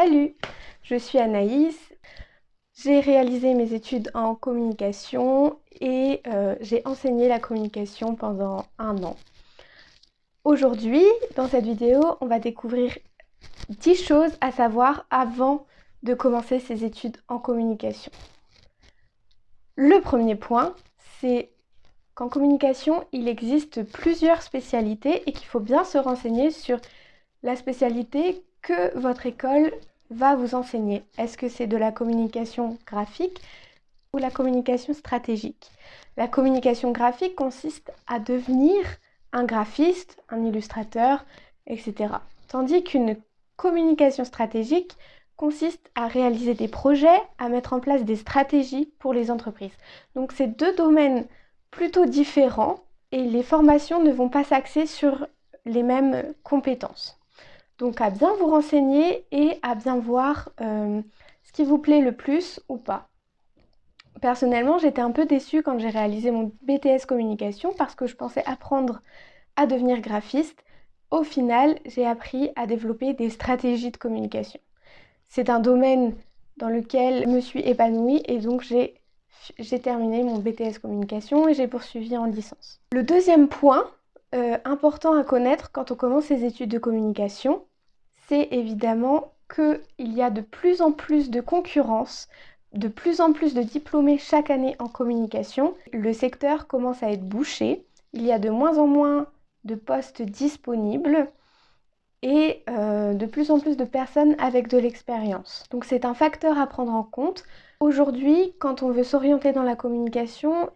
Salut, je suis Anaïs, j'ai réalisé mes études en communication et j'ai enseigné la communication pendant 1 an. Aujourd'hui, dans cette vidéo, on va découvrir 10 choses à savoir avant de commencer ses études en communication. Le premier point, c'est qu'en communication, il existe plusieurs spécialités et qu'il faut bien se renseigner sur la spécialité que votre école va vous enseigner. Est-ce que c'est de la communication graphique ou la communication stratégique? La communication graphique consiste à devenir un graphiste, un illustrateur, etc. Tandis qu'une communication stratégique consiste à réaliser des projets, à mettre en place des stratégies pour les entreprises. Donc c'est deux domaines plutôt différents et les formations ne vont pas s'axer sur les mêmes compétences. Donc à bien vous renseigner et à bien voir ce qui vous plaît le plus ou pas. Personnellement, j'étais un peu déçue quand j'ai réalisé mon BTS communication parce que je pensais apprendre à devenir graphiste. Au final, j'ai appris à développer des stratégies de communication. C'est un domaine dans lequel je me suis épanouie et donc j'ai terminé mon BTS communication et j'ai poursuivi en licence. Le deuxième point important à connaître quand on commence ses études de communication, c'est évidemment qu'il y a de plus en plus de concurrence, de plus en plus de diplômés chaque année en communication. Le secteur commence à être bouché, il y a de moins en moins de postes disponibles et de plus en plus de personnes avec de l'expérience. Donc c'est un facteur à prendre en compte. Aujourd'hui, quand on veut s'orienter dans la communication,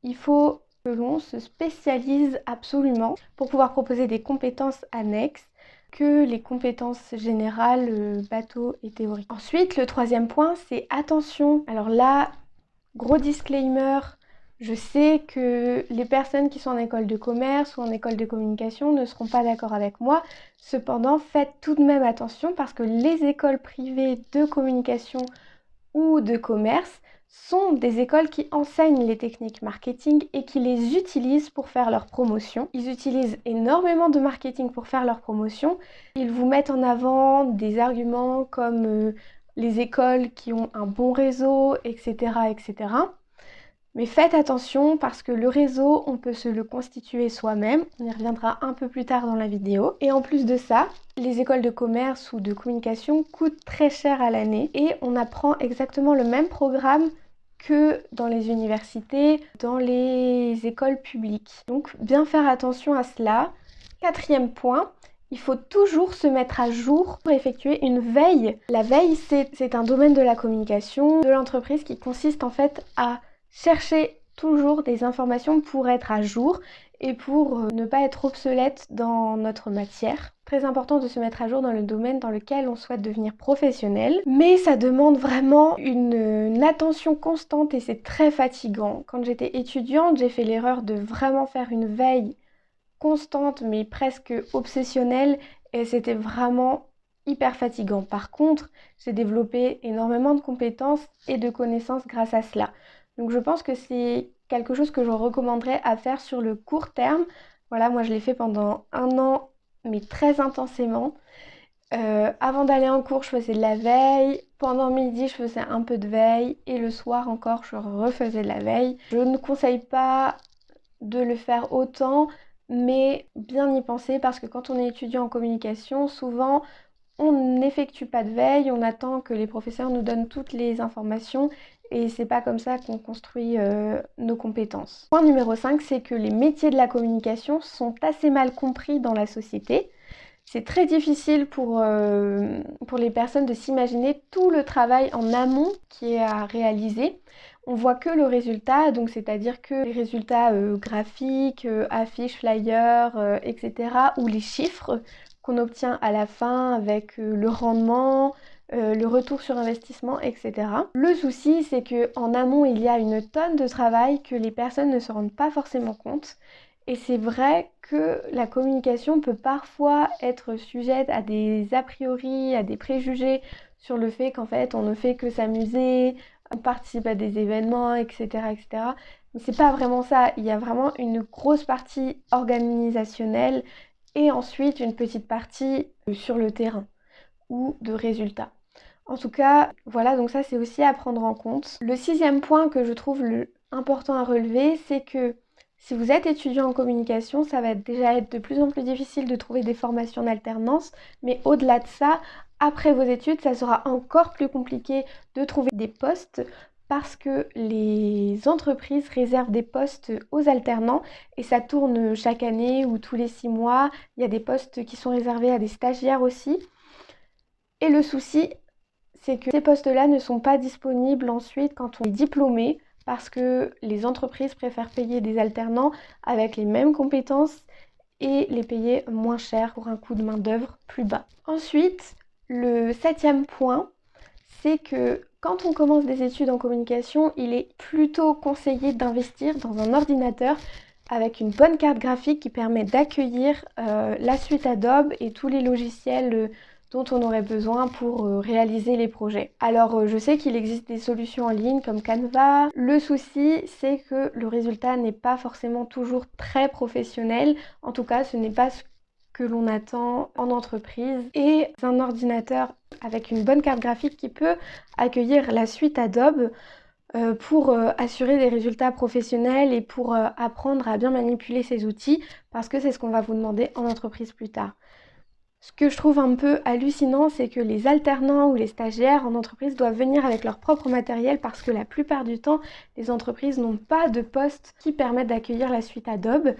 il faut que l'on se spécialise absolument pour pouvoir proposer des compétences annexes que les compétences générales, bateau et théorique. Ensuite, le troisième point, c'est attention. Alors là, gros disclaimer, je sais que les personnes qui sont en école de commerce ou en école de communication ne seront pas d'accord avec moi. Cependant, faites tout de même attention parce que les écoles privées de communication ou de commerce sont des écoles qui enseignent les techniques marketing et qui les utilisent pour faire leur promotion. Ils utilisent énormément de marketing pour faire leur promotion. Ils vous mettent en avant des arguments comme les écoles qui ont un bon réseau, etc., etc. Mais faites attention parce que le réseau, on peut se le constituer soi-même. On y reviendra un peu plus tard dans la vidéo. Et en plus de ça, les écoles de commerce ou de communication coûtent très cher à l'année et on apprend exactement le même programme que dans les universités, dans les écoles publiques. Donc bien faire attention à cela. Quatrième point, il faut toujours se mettre à jour pour effectuer une veille. La veille, c'est un domaine de la communication, de l'entreprise qui consiste en fait à chercher toujours des informations pour être à jour et pour ne pas être obsolète dans notre matière. Très important de se mettre à jour dans le domaine dans lequel on souhaite devenir professionnel, mais ça demande vraiment une attention constante et c'est très fatigant. Quand j'étais étudiante, j'ai fait l'erreur de vraiment faire une veille constante mais presque obsessionnelle et c'était vraiment hyper fatigant. Par contre, j'ai développé énormément de compétences et de connaissances grâce à cela. Donc je pense que c'est quelque chose que je recommanderais à faire sur le court terme. Voilà, moi je l'ai fait pendant 1 an, mais très intensément. Avant d'aller en cours, je faisais de la veille. Pendant midi, je faisais un peu de veille. Et le soir encore, je refaisais de la veille. Je ne conseille pas de le faire autant, mais bien y penser parce que quand on est étudiant en communication, souvent on n'effectue pas de veille, on attend que les professeurs nous donnent toutes les informations et c'est pas comme ça qu'on construit nos compétences. Point numéro 5, c'est que les métiers de la communication sont assez mal compris dans la société. C'est très difficile pour les personnes de s'imaginer tout le travail en amont qui est à réaliser. On voit que le résultat, donc c'est-à-dire que les résultats graphiques, affiches, flyers, etc. ou les chiffres qu'on obtient à la fin avec le rendement, le retour sur investissement, etc. Le souci, c'est qu'en amont, il y a une tonne de travail que les personnes ne se rendent pas forcément compte. Et c'est vrai que la communication peut parfois être sujette à des a priori, à des préjugés sur le fait qu'en fait on ne fait que s'amuser, on participe à des événements, etc., etc. Mais c'est pas vraiment ça, il y a vraiment une grosse partie organisationnelle et ensuite une petite partie sur le terrain ou de résultats. En tout cas, voilà, donc ça c'est aussi à prendre en compte. Le 6e point que je trouve important à relever, c'est que si vous êtes étudiant en communication, ça va déjà être de plus en plus difficile de trouver des formations en alternance, mais au-delà de ça, après vos études, ça sera encore plus compliqué de trouver des postes parce que les entreprises réservent des postes aux alternants et ça tourne chaque année ou tous les 6 mois. Il y a des postes qui sont réservés à des stagiaires aussi. Et le souci, c'est que ces postes-là ne sont pas disponibles ensuite quand on est diplômé parce que les entreprises préfèrent payer des alternants avec les mêmes compétences et les payer moins cher pour un coût de main-d'œuvre plus bas. Ensuite, le 7e point, c'est que quand on commence des études en communication, il est plutôt conseillé d'investir dans un ordinateur avec une bonne carte graphique qui permet d'accueillir la suite Adobe et tous les logiciels dont on aurait besoin pour réaliser les projets. Alors je sais qu'il existe des solutions en ligne comme Canva. Le souci, c'est que le résultat n'est pas forcément toujours très professionnel. En tout cas, ce n'est pas ce que l'on attend en entreprise. Et un ordinateur avec une bonne carte graphique qui peut accueillir la suite Adobe pour assurer des résultats professionnels et pour apprendre à bien manipuler ces outils parce que c'est ce qu'on va vous demander en entreprise plus tard. Ce que je trouve un peu hallucinant, c'est que les alternants ou les stagiaires en entreprise doivent venir avec leur propre matériel parce que la plupart du temps, les entreprises n'ont pas de poste qui permettent d'accueillir la suite Adobe.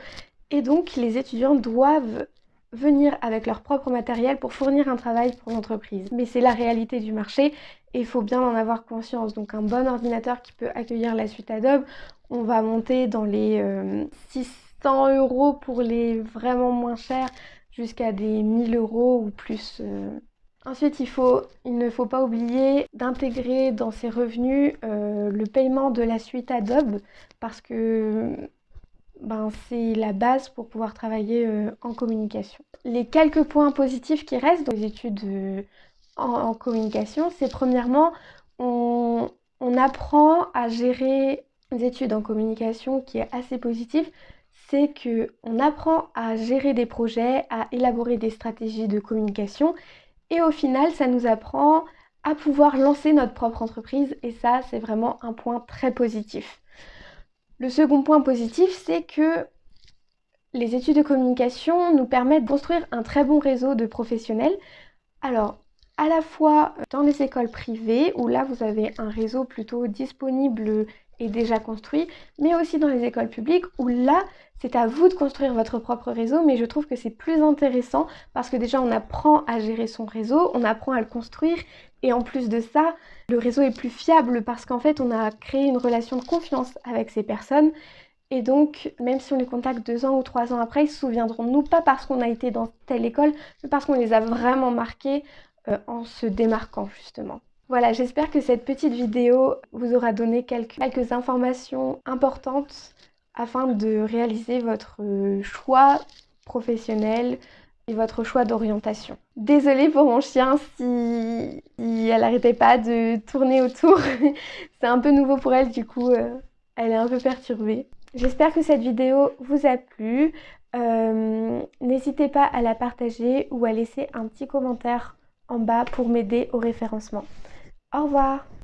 Et donc, les étudiants doivent venir avec leur propre matériel pour fournir un travail pour l'entreprise. Mais c'est la réalité du marché et il faut bien en avoir conscience. Donc, un bon ordinateur qui peut accueillir la suite Adobe, on va monter dans les 600 € pour les vraiment moins chers, jusqu'à des 1000 € ou plus. Ensuite, il ne faut pas oublier d'intégrer dans ses revenus le paiement de la suite Adobe parce que c'est la base pour pouvoir travailler en communication. Les quelques points positifs qui restent dans les études en communication, c'est premièrement, on apprend à gérer les études en communication qui est assez positif. C'est qu'on apprend à gérer des projets, à élaborer des stratégies de communication et au final, ça nous apprend à pouvoir lancer notre propre entreprise et ça, c'est vraiment un point très positif. Le second point positif, c'est que les études de communication nous permettent de construire un très bon réseau de professionnels. Alors, à la fois dans les écoles privées, où là, vous avez un réseau plutôt disponible et déjà construit, mais aussi dans les écoles publiques, où là, c'est à vous de construire votre propre réseau, mais je trouve que c'est plus intéressant parce que déjà, on apprend à gérer son réseau, on apprend à le construire, et en plus de ça, le réseau est plus fiable parce qu'en fait, on a créé une relation de confiance avec ces personnes. Et donc, même si on les contacte 2 ans ou 3 ans après, ils se souviendront de nous, pas parce qu'on a été dans telle école, mais parce qu'on les a vraiment marqués en se démarquant justement. Voilà, j'espère que cette petite vidéo vous aura donné quelques informations importantes afin de réaliser votre choix professionnel et votre choix d'orientation. Désolée pour mon chien si elle n'arrêtait pas de tourner autour. C'est un peu nouveau pour elle, du coup, elle est un peu perturbée. J'espère que cette vidéo vous a plu. N'hésitez pas à la partager ou à laisser un petit commentaire en bas pour m'aider au référencement. Au revoir!